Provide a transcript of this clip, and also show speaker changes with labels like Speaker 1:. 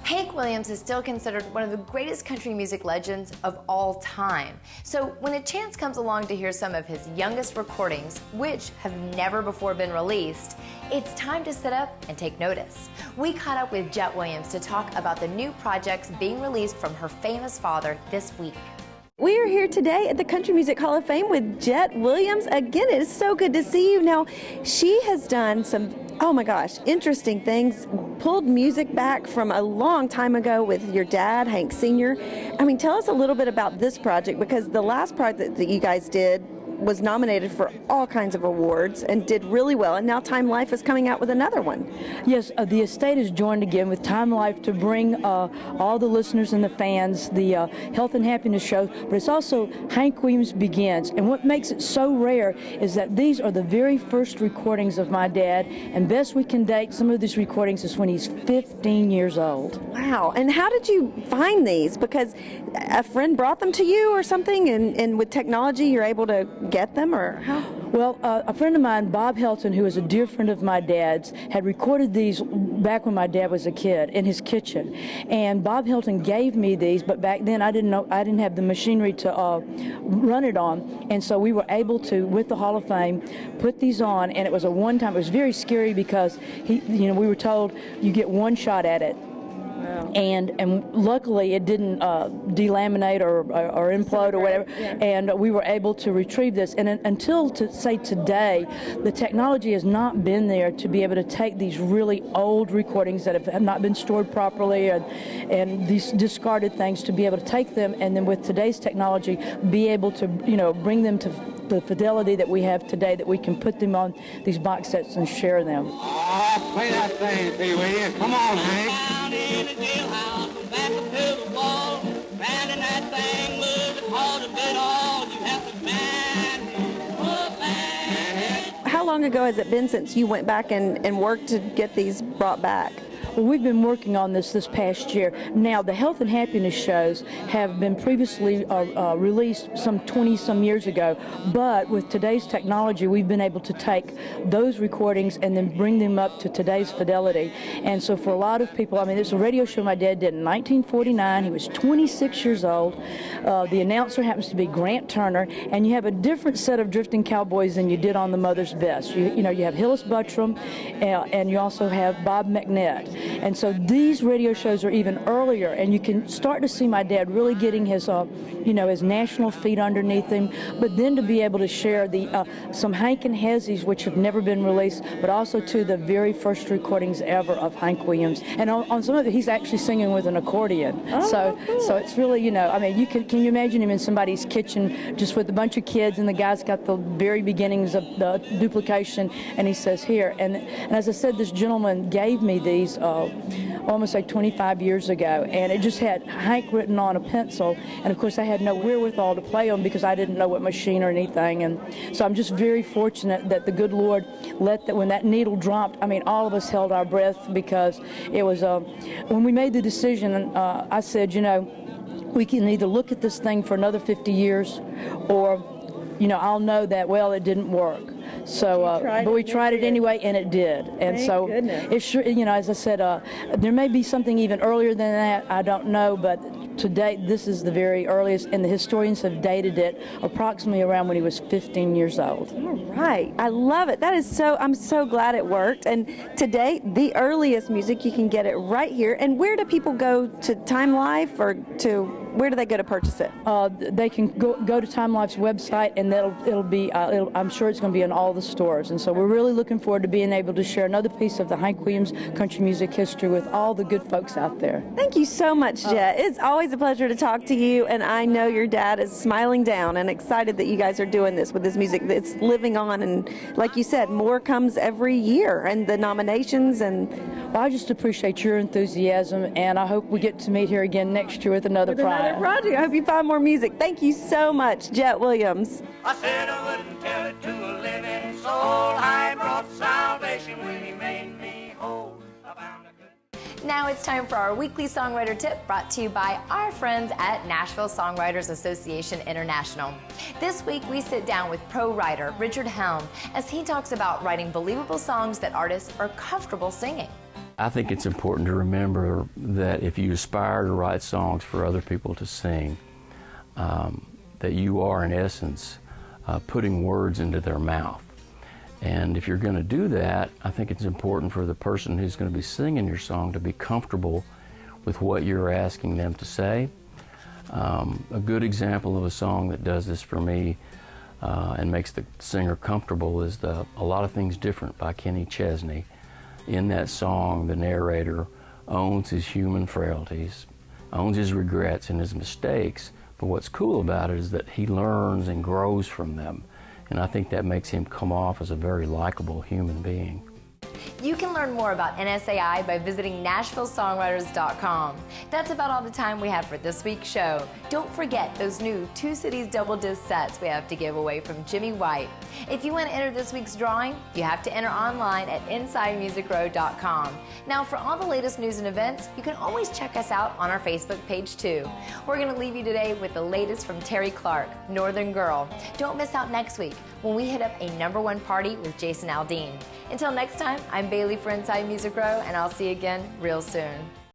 Speaker 1: Hank Williams is still considered one of the greatest country music legends of all time. So when a chance comes along to hear some of his youngest recordings, which have never before been released, it's time to sit up and take notice. We caught up with Jett Williams to talk about the new projects being released from her famous father this week.
Speaker 2: We are here today at the Country Music Hall of Fame with Jett Williams. Again, it is so good to see you. Now, she has done some, oh my gosh, interesting things, pulled music back from a long time ago with your dad, Hank Sr. I mean, tell us a little bit about this project, because the last project that you guys did was nominated for all kinds of awards and did really well, and now Time Life is coming out with another one.
Speaker 3: Yes, the estate has joined again with Time Life to bring all the listeners and the fans the health and happiness show, but it's also Hank Williams Begins. And what makes it so rare is that these are the very first recordings of my dad, and best we can date some of these recordings is when he's 15 years old.
Speaker 2: Wow. And how did you find these? Because a friend brought them to you or something, and with technology you're able to get them, or how?
Speaker 3: Well, a friend of mine, Bob Helton, who is a dear friend of my dad's, had recorded these back when my dad was a kid in his kitchen. And Bob Helton gave me these, but back then I didn't have the machinery to run it on. And so we were able to, with the Hall of Fame, put these on, and it was a one-time. It was very scary because we were told you get one shot at it. Wow. And luckily it didn't delaminate or implode or whatever, yeah. And we were able to retrieve this. And until today, the technology has not been there to be able to take these really old recordings that have not been stored properly and these discarded things, to be able to take them and then with today's technology be able to bring them to the fidelity that we have today, that we can put them on these box sets and share them.
Speaker 4: Oh, play that thing, see, will you? Come on, Hank. In the jailhouse, back up to the wall, banging that thing with the hard to bit all. You have to bang.
Speaker 2: How long ago has it been since you went back and worked to get these brought back?
Speaker 3: Well, we've been working on this past year. Now, the health and happiness shows have been previously released some 20-some years ago, but with today's technology, we've been able to take those recordings and then bring them up to today's fidelity. And so for a lot of people, I mean, there's a radio show my dad did in 1949. He was 26 years old. The announcer happens to be Grant Turner, and you have a different set of drifting cowboys than you did on the Mother's Best. You have Hillis Buttram, and you also have Bob McNett. And so these radio shows are even earlier, and you can start to see my dad really getting his, his national feet underneath him. But then to be able to share some Hank and Hezzies, which have never been released, but also to the very first recordings ever of Hank Williams. And on some of it, he's actually singing with an accordion.
Speaker 2: Oh, cool.
Speaker 3: So it's really, I mean, can you imagine him in somebody's kitchen just with a bunch of kids, and the guy's got the very beginnings of the duplication, and he says, here. And as I said, this gentleman gave me these almost like 25 years ago, and it just had Hank written on a pencil, and of course I had no wherewithal to play them because I didn't know what machine or anything. And so I'm just very fortunate that the good Lord let that, when that needle dropped, I mean, all of us held our breath, because it was when we made the decision, I said, we can either look at this thing for another 50 years, or I'll know that, well, it didn't work. So, but we tried it anyway, and it did. And
Speaker 2: Thank
Speaker 3: so,
Speaker 2: goodness.
Speaker 3: It's sure, as I said, there may be something even earlier than that. I don't know, but to date, this is the very earliest, and the historians have dated it approximately around when he was 15 years old.
Speaker 2: All right. I love it. That is so, I'm so glad it worked. And to date, the earliest music, you can get it right here. And where do people go to Time Life, or where do they go to purchase it?
Speaker 3: They can go to Time Life's website, and it'll be, I'm sure it's going to be in all the stores. And so we're really looking forward to being able to share another piece of the Hank Williams country music history with all the good folks out there.
Speaker 2: Thank you so much, Jett. It's always a pleasure to talk to you, and I know your dad is smiling down and excited that you guys are doing this with this music. It's living on, and like you said, more comes every year, and the nominations. And
Speaker 3: well, I just appreciate your enthusiasm, and I hope we get to meet here again next year with another prize.
Speaker 2: Project. I hope you find more music. Thank you so much, Jett Williams.
Speaker 4: I said I wouldn't tell it to a living soul. I brought salvation when he made me whole.
Speaker 1: Now it's time for our weekly songwriter tip, brought to you by our friends at Nashville Songwriters Association International. This week we sit down with pro writer Richard Helm as he talks about writing believable songs that artists are comfortable singing.
Speaker 5: I think it's important to remember that if you aspire to write songs for other people to sing, that you are, in essence, putting words into their mouth. And if you're going to do that, I think it's important for the person who's going to be singing your song to be comfortable with what you're asking them to say. A good example of a song that does this for me and makes the singer comfortable is A Lot of Things Different by Kenny Chesney. In that song, the narrator owns his human frailties, owns his regrets and his mistakes, but what's cool about it is that he learns and grows from them. And I think that makes him come off as a very likable human being.
Speaker 1: You can learn more about NSAI by visiting NashvilleSongwriters.com. That's about all the time we have for this week's show. Don't forget those new Two Cities double disc sets we have to give away from Jimmy White. If you want to enter this week's drawing, you have to enter online at InsideMusicRow.com. Now, for all the latest news and events, you can always check us out on our Facebook page too. We're going to leave you today with the latest from Terry Clark, Northern Girl. Don't miss out next week when we hit up a #1 party with Jason Aldean. Until next time, I'm Bailey for Inside Music Row, and I'll see you again real soon.